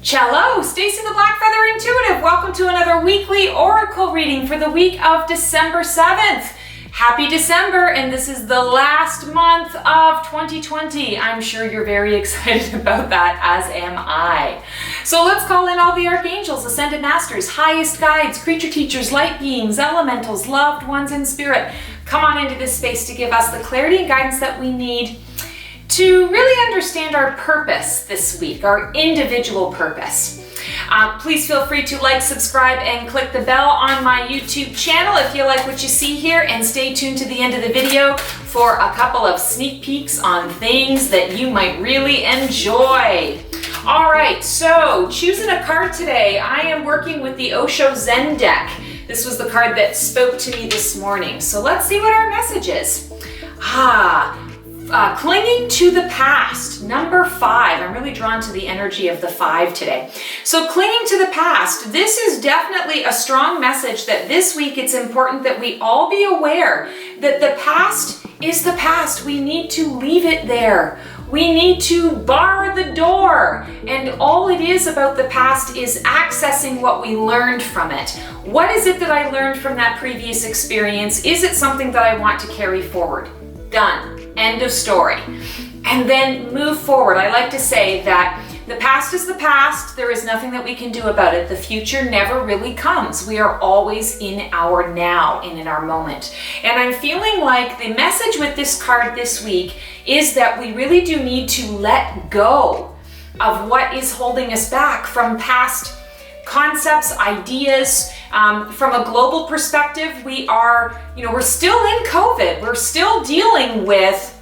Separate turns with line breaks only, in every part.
Cello, Stacy the Black Feather Intuitive. Welcome to another weekly oracle reading for the week of December 7th. Happy December, and this is the last month of 2020. I'm sure you're very excited about that, as am I. So let's call in all the archangels, ascended masters, highest guides, creature teachers, light beings, elementals, loved ones in spirit. Come on into this space to give us the clarity and guidance that we need to really understand our purpose this week, our individual purpose. Please feel free to like, subscribe, and click the bell on my YouTube channel if you like what you see here, and stay tuned to the end of the video for a couple of sneak peeks on things that you might really enjoy. All right, so choosing a card today, I am working with the Osho Zen deck. This was the card that spoke to me this morning. So let's see what our message is. Clinging to the past, number 5. I'm really drawn to the energy of the 5 today. So clinging to the past, this is definitely a strong message that this week it's important that we all be aware that the past is the past. We need to leave it there. We need to bar the door. And all it is about the past is accessing what we learned from it. What is it that I learned from that previous experience? Is it something that I want to carry forward? Done. End of story. And then move forward. I like to say that the past is the past. There is nothing that we can do about it. The future never really comes. We are always in our now and in our moment. And I'm feeling like the message with this card this week is that we really do need to let go of what is holding us back from past concepts, ideas. From a global perspective, we're still in COVID. We're still dealing with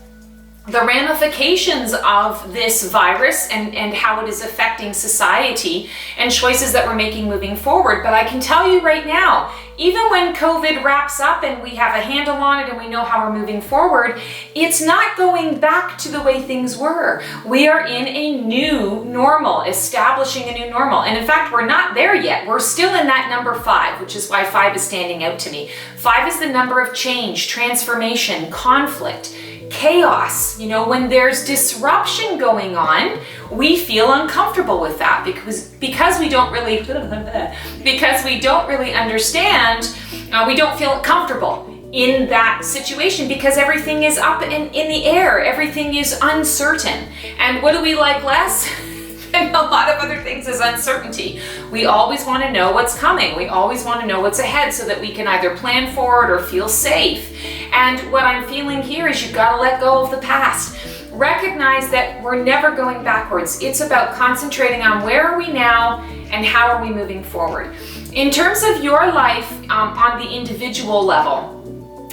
the ramifications of this virus and how it is affecting society and choices that we're making moving forward. But I can tell you right now, even when COVID wraps up and we have a handle on it and we know how we're moving forward, it's not going back to the way things were. We are in a new normal, establishing a new normal. And in fact, we're not there yet. We're still in that number 5, which is why 5 is standing out to me. 5 is the number of change, transformation, conflict, chaos. When there's disruption going on, we feel uncomfortable with that because we don't really understand. We don't feel comfortable in that situation because everything is up in the air. Everything is uncertain. And what do we like less? And a lot of other things is uncertainty. We always want to know what's coming. We always want to know what's ahead so that we can either plan for it or feel safe. And what I'm feeling here is you've got to let go of the past. Recognize that we're never going backwards. It's about concentrating on where are we now and how are we moving forward. In terms of your life on the individual level,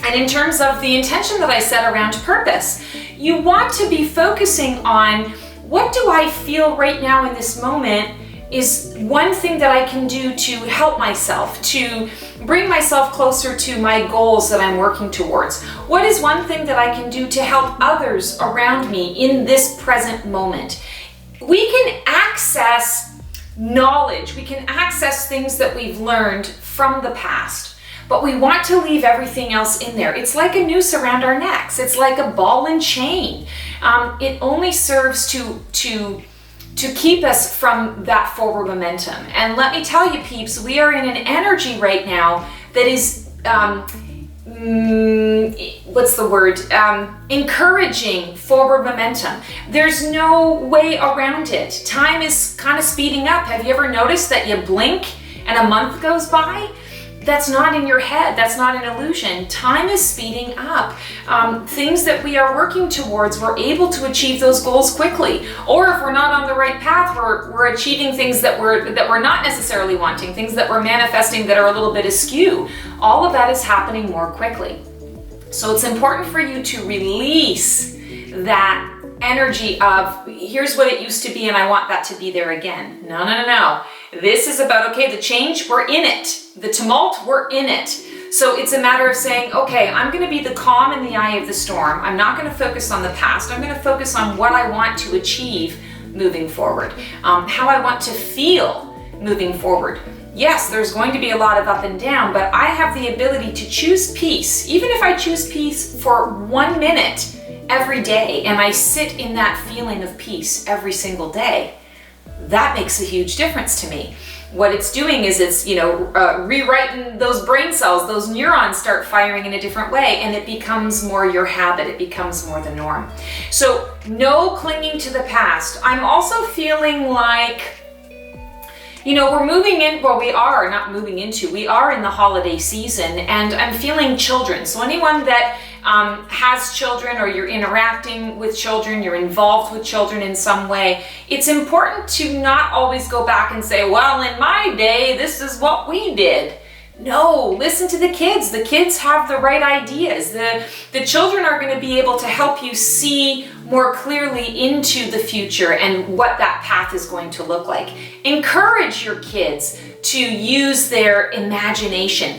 and in terms of the intention that I set around purpose, you want to be focusing on what do I feel right now in this moment is one thing that I can do to help myself, to bring myself closer to my goals that I'm working towards. What is one thing that I can do to help others around me in this present moment? We can access knowledge, we can access things that we've learned from the past, but we want to leave everything else in there. It's like a noose around our necks. It's like a ball and chain. It only serves to keep us from that forward momentum. And let me tell you, peeps, we are in an energy right now that is, encouraging forward momentum. There's no way around it. Time is kind of speeding up. Have you ever noticed that you blink and a month goes by? That's not in your head. That's not an illusion. Time is speeding up. Things that we are working towards, we're able to achieve those goals quickly. Or if we're not on the right path, we're achieving things that we're not necessarily wanting, things that we're manifesting that are a little bit askew. All of that is happening more quickly. So it's important for you to release that energy of, here's what it used to be and I want that to be there again. No. This is about, okay, the change, we're in it. The tumult, we're in it. So it's a matter of saying, okay, I'm going to be the calm in the eye of the storm. I'm not going to focus on the past. I'm going to focus on what I want to achieve moving forward, how I want to feel moving forward. Yes, there's going to be a lot of up and down, but I have the ability to choose peace. Even if I choose peace for 1 minute every day and I sit in that feeling of peace every single day, that makes a huge difference to me. What it's doing is it's, rewriting those brain cells, those neurons start firing in a different way, and it becomes more your habit. It becomes more the norm. So no clinging to the past. I'm also feeling like, we're moving in, well, we are not moving into, we are in the holiday season, and I'm feeling children. So anyone that has children, or you're interacting with children, you're involved with children in some way, it's important to not always go back and say, well, in my day, this is what we did. No, listen to the kids. The kids have the right ideas. The children are going to be able to help you see more clearly into the future and what that path is going to look like. Encourage your kids to use their imagination.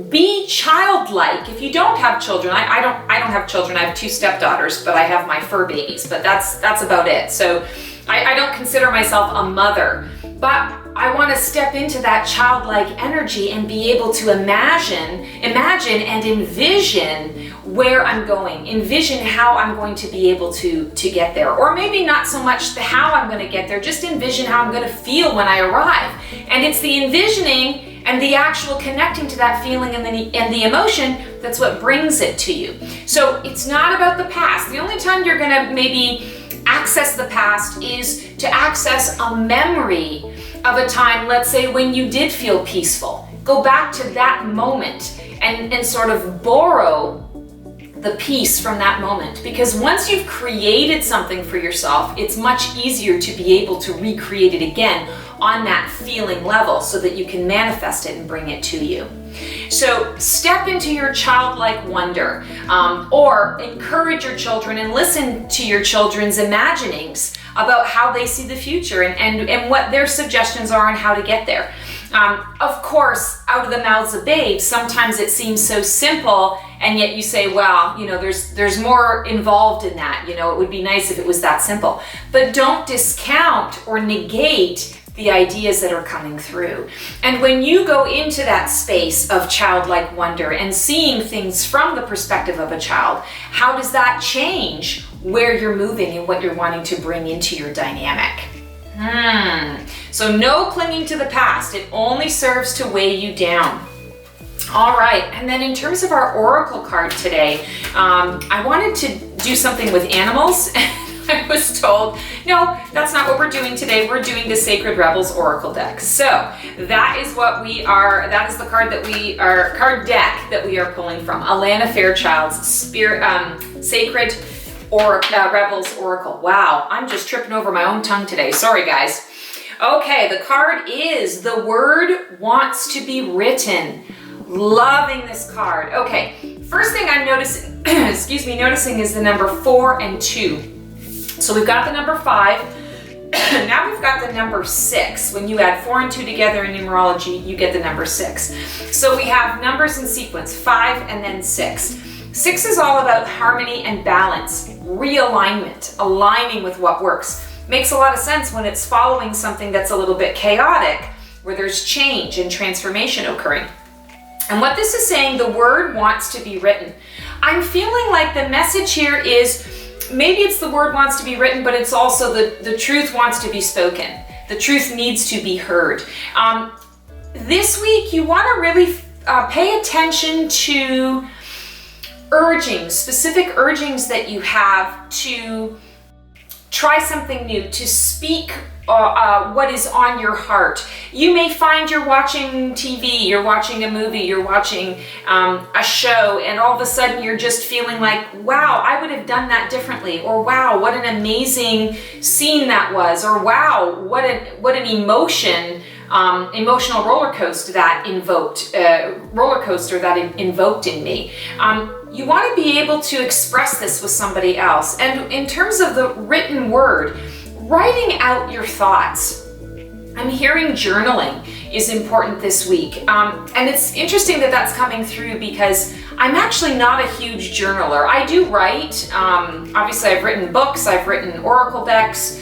Be childlike. If you don't have children, I don't have children. I have 2 stepdaughters, but I have my fur babies, but that's about it. So I don't consider myself a mother, but I want to step into that childlike energy and be able to imagine and envision where I'm going, envision how I'm going to be able to get there. Or maybe not so much the how I'm going to get there, just envision how I'm going to feel when I arrive. And it's the envisioning and the actual connecting to that feeling and the emotion that's what brings it to you. So it's not about the past. The only time you're going to maybe access the past is to access a memory of a time, let's say, when you did feel peaceful. Go back to that moment and sort of borrow the peace from that moment. Because once you've created something for yourself, it's much easier to be able to recreate it again on that feeling level so that you can manifest it and bring it to you. So step into your childlike wonder, or encourage your children and listen to your children's imaginings about how they see the future and what their suggestions are on how to get there. Of course, out of the mouths of babes, sometimes it seems so simple, and yet you say, well, there's more involved in that. It would be nice if it was that simple. But don't discount or negate the ideas that are coming through. And when you go into that space of childlike wonder and seeing things from the perspective of a child, how does that change where you're moving and what you're wanting to bring into your dynamic? So no clinging to the past. It only serves to weigh you down. All right, and then in terms of our oracle card today, I wanted to do something with animals. I was told, no, that's not what we're doing today. We're doing the Sacred Rebels Oracle deck. So that is what we are, that is the card deck that we are pulling from. Alana Fairchild's Sacred Rebels Oracle. Wow, I'm just tripping over my own tongue today. Sorry, guys. Okay, the card is The Word Wants to Be Written. Loving this card. Okay, first thing I'm noticing, noticing is the number 4 and 2. So we've got the number 5, now we've got the number 6. When you add 4 and 2 together in numerology, you get the number 6. So we have numbers in sequence, 5 and then 6. 6 is all about harmony and balance, realignment, aligning with what works. Makes a lot of sense when it's following something that's a little bit chaotic, where there's change and transformation occurring. And what this is saying, the word wants to be written. I'm feeling like the message here is, maybe it's the word wants to be written, but it's also the truth wants to be spoken. The truth needs to be heard. This week, you want to really pay attention to urgings, specific urgings that you have to try something new, to speak what is on your heart. You may find you're watching TV, you're watching a movie, you're watching a show, and all of a sudden you're just feeling like, wow, I would have done that differently, or wow, what an amazing scene that was, or wow, what an emotional roller coaster that invoked in me. You want to be able to express this with somebody else. And in terms of the written word, writing out your thoughts. I'm hearing journaling is important this week. And it's interesting that that's coming through because I'm actually not a huge journaler. I do write. Obviously, I've written books, I've written oracle decks.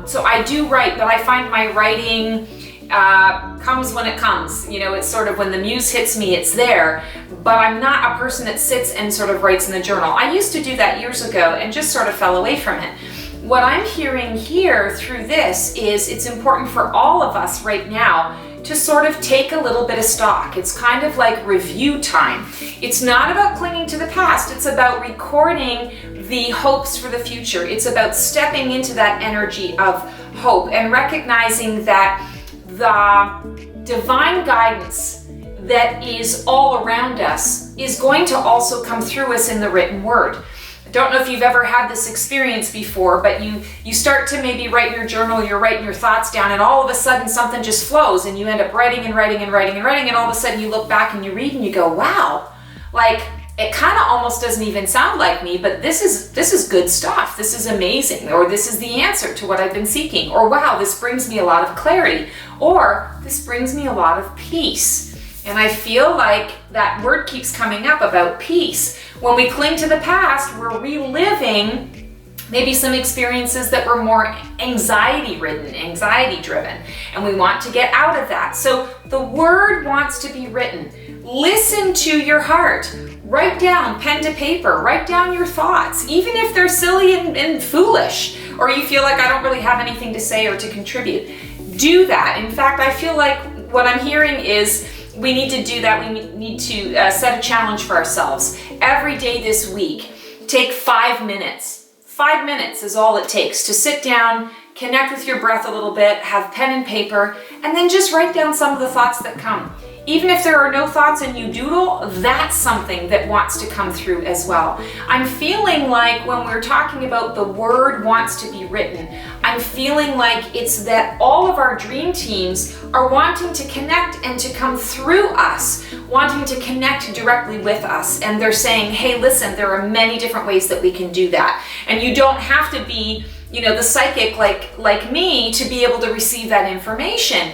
So I do write, but I find my writing comes when it comes. It's sort of when the muse hits me, it's there. But I'm not a person that sits and sort of writes in the journal. I used to do that years ago and just sort of fell away from it. what I'm hearing here through this is it's important for all of us right now to sort of take a little bit of stock. It's kind of like review time. It's not about clinging to the past. It's about recording the hopes for the future. It's about stepping into that energy of hope and recognizing that the divine guidance that is all around us is going to also come through us in the written word. Don't know if you've ever had this experience before, but you start to maybe write in your journal, you're writing your thoughts down, and all of a sudden something just flows and you end up writing and writing and writing and writing, and all of a sudden you look back and you read and you go, wow, like it kind of almost doesn't even sound like me, but this is good stuff. This is amazing, or this is the answer to what I've been seeking, or wow, this brings me a lot of clarity, or this brings me a lot of peace. And I feel like that word keeps coming up about peace. When we cling to the past, we're reliving maybe some experiences that were more anxiety-ridden, anxiety-driven, and we want to get out of that. So the word wants to be written. Listen to your heart. Write down, pen to paper, write down your thoughts, even if they're silly and foolish, or you feel like I don't really have anything to say or to contribute. Do that. In fact, I feel like what I'm hearing is we need to do that. We need to set a challenge for ourselves. Every day this week, take 5 minutes. 5 minutes is all it takes to sit down, connect with your breath a little bit, have pen and paper, and then just write down some of the thoughts that come. Even if there are no thoughts and you doodle, that's something that wants to come through as well. I'm feeling like when we're talking about the word wants to be written, I'm feeling like it's that all of our dream teams are wanting to connect and to come through us, wanting to connect directly with us. And they're saying, hey, listen, there are many different ways that we can do that. And you don't have to be the psychic like me to be able to receive that information.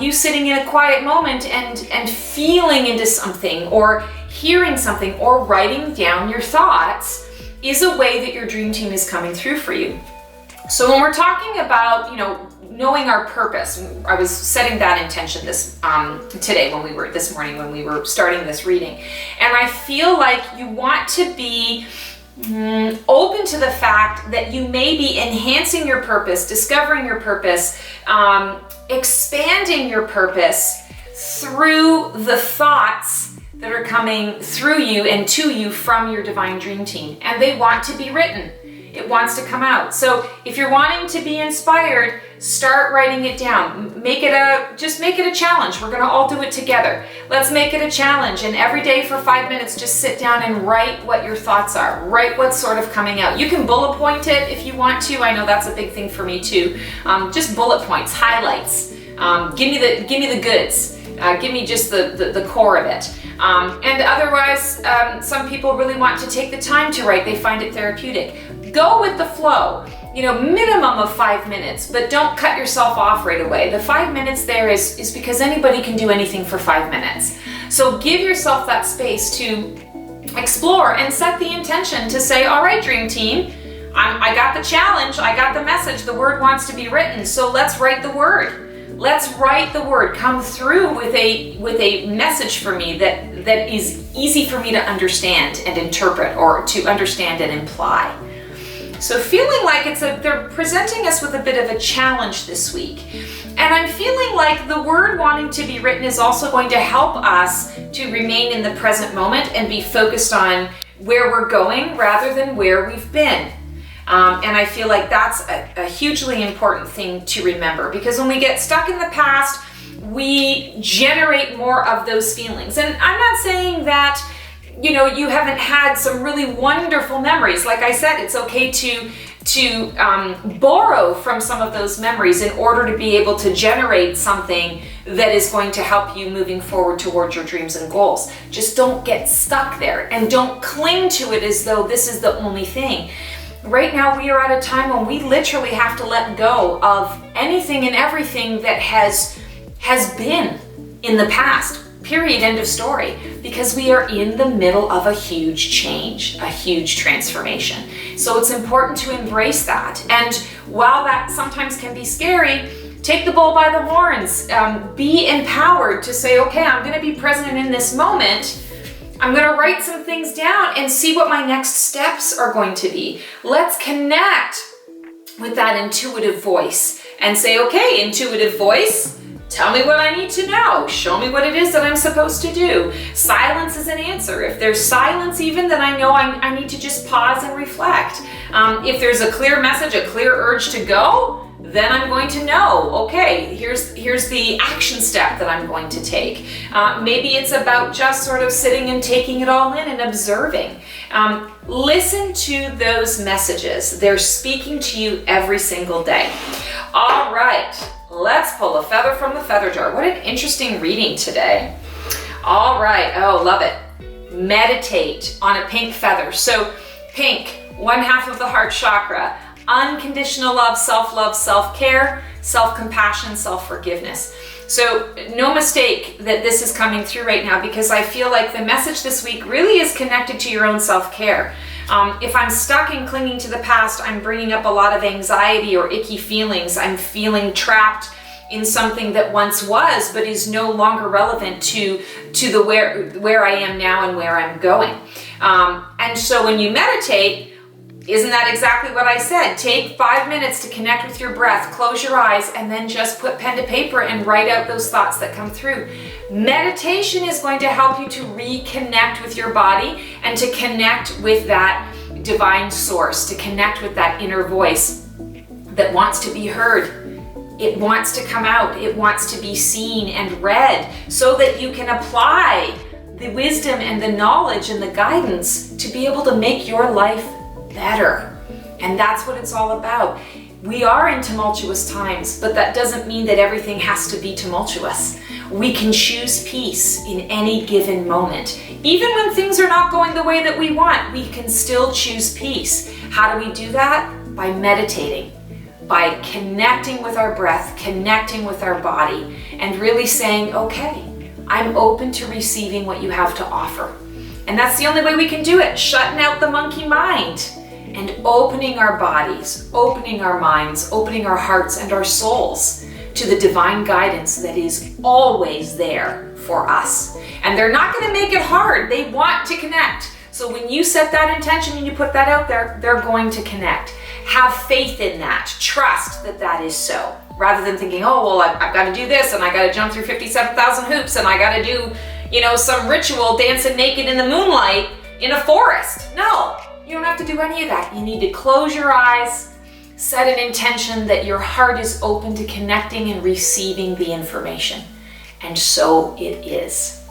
You sitting in a quiet moment and feeling into something or hearing something or writing down your thoughts is a way that your dream team is coming through for you. So when we're talking about, knowing our purpose, I was setting that intention this morning when we were starting this reading. And I feel like you want to be open to the fact that you may be enhancing your purpose, discovering your purpose, expanding your purpose through the thoughts that are coming through you and to you from your divine dream team. And they want to be written. It wants to come out. So if you're wanting to be inspired, start writing it down. Just make it a challenge. We're going to all do it together. Let's make it a challenge. And every day for 5 minutes, just sit down and write what your thoughts are. Write what's sort of coming out. You can bullet point it if you want to. I know that's a big thing for me too. Just bullet points, highlights. Give me the goods. Give me just the core of it. And otherwise, some people really want to take the time to write. They find it therapeutic. Go with the flow. Minimum of 5 minutes, but don't cut yourself off right away. The 5 minutes there is because anybody can do anything for 5 minutes. So give yourself that space to explore and set the intention to say, all right, dream team, I got the challenge, I got the message, the word wants to be written, so let's write the word. Let's write the word. Come through with a message for me that is easy for me to understand and interpret, or to understand and imply. So feeling like they're presenting us with a bit of a challenge this week. And I'm feeling like the word wanting to be written is also going to help us to remain in the present moment and be focused on where we're going rather than where we've been. And I feel like that's a hugely important thing to remember, because when we get stuck in the past, we generate more of those feelings. And I'm not saying that you haven't had some really wonderful memories. Like I said, it's okay to borrow from some of those memories in order to be able to generate something that is going to help you moving forward towards your dreams and goals. Just don't get stuck there, and don't cling to it as though this is the only thing. Right now, we are at a time when we literally have to let go of anything and everything that has been in the past. Period, end of story. Because we are in the middle of a huge change, a huge transformation. So it's important to embrace that. And while that sometimes can be scary, take the bull by the horns. Be empowered to say, okay, I'm going to be present in this moment. I'm going to write some things down and see what my next steps are going to be. Let's connect with that intuitive voice and say, okay, intuitive voice, tell me what I need to know. Show me what it is that I'm supposed to do. Silence is an answer. If there's silence even, then I know I need to just pause and reflect. If there's a clear message, a clear urge to go, then I'm going to know, okay, here's the action step that I'm going to take. Maybe it's about just sort of sitting and taking it all in and observing. Listen to those messages. They're speaking to you every single day. All right, let's pull a feather from the feather jar. What an interesting reading today. All right, oh, love it. Meditate on a pink feather. So pink, one half of the heart chakra. Unconditional love, self-care, self-compassion, self-forgiveness. So no mistake that this is coming through right now, because I feel like the message this week really is connected to your own self-care. If I'm stuck in clinging to the past, I'm bringing up a lot of anxiety or icky feelings. I'm feeling trapped in something that once was, but is no longer relevant to the where I am now and where I'm going. And so when you meditate, isn't that exactly what I said? Take 5 minutes to connect with your breath, close your eyes, and then just put pen to paper and write out those thoughts that come through. Meditation is going to help you to reconnect with your body and to connect with that divine source, to connect with that inner voice that wants to be heard. It wants to come out. It wants to be seen and read so that you can apply the wisdom and the knowledge and the guidance to be able to make your life better. And that's what it's all about. We are in tumultuous times, but that doesn't mean that everything has to be tumultuous. We can choose peace in any given moment. Even when things are not going the way that we want, we can still choose peace. How do we do that? By meditating, by connecting with our breath, connecting with our body, and really saying, okay, I'm open to receiving what you have to offer. And that's the only way we can do it, shutting out the monkey mind and opening our bodies, opening our minds, opening our hearts and our souls to the divine guidance that is always there for us. And they're not going to make it hard. They want to connect. So when you set that intention and you put that out there, they're going to connect. Have faith in that. Trust that that is so. Rather than thinking, oh, well, I've got to do this and I got to jump through 57,000 hoops and I got to do, some ritual dancing naked in the moonlight in a forest. No, you don't have to do any of that. You need to close your eyes, set an intention that your heart is open to connecting and receiving the information. And so it is.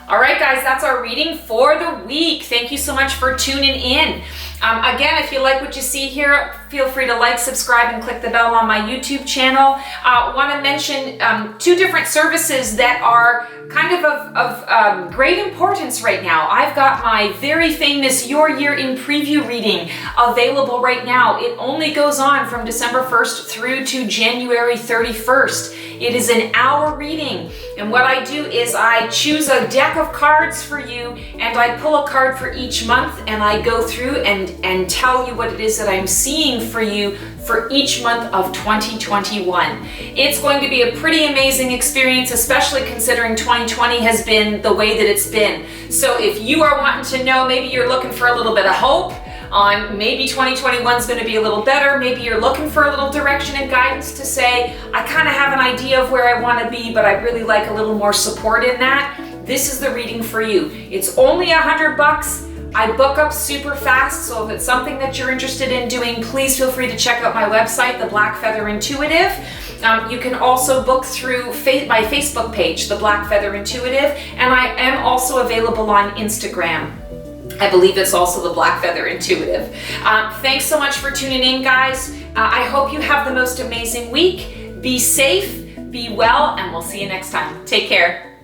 All right, guys, that's our reading for the week. Thank you so much for tuning in. Again, if you like what you see here, feel free to like, subscribe, and click the bell on my YouTube channel. Want to mention 2 different services that are kind of great importance right now. I've got my very famous Your Year in Preview reading available right now. It only goes on from December 1st through to January 31st. It is an hour reading, and what I do is I choose a deck of cards for you, and I pull a card for each month, and I go through and tell you what it is that I'm seeing for you for each month of 2021. It's going to be a pretty amazing experience, especially considering 2020 has been the way that it's been. So if you are wanting to know, maybe you're looking for a little bit of hope on maybe 2021 is going to be a little better, maybe you're looking for a little direction and guidance to say, I kind of have an idea of where I want to be, but I'd really like a little more support in that, this is the reading for you. It's only $100. I book up super fast, so if it's something that you're interested in doing, please feel free to check out my website, The Black Feather Intuitive. You can also book through my Facebook page, The Black Feather Intuitive, and I am also available on Instagram. I believe it's also The Black Feather Intuitive. Thanks so much for tuning in, guys. I hope you have the most amazing week. Be safe, be well, and we'll see you next time. Take care.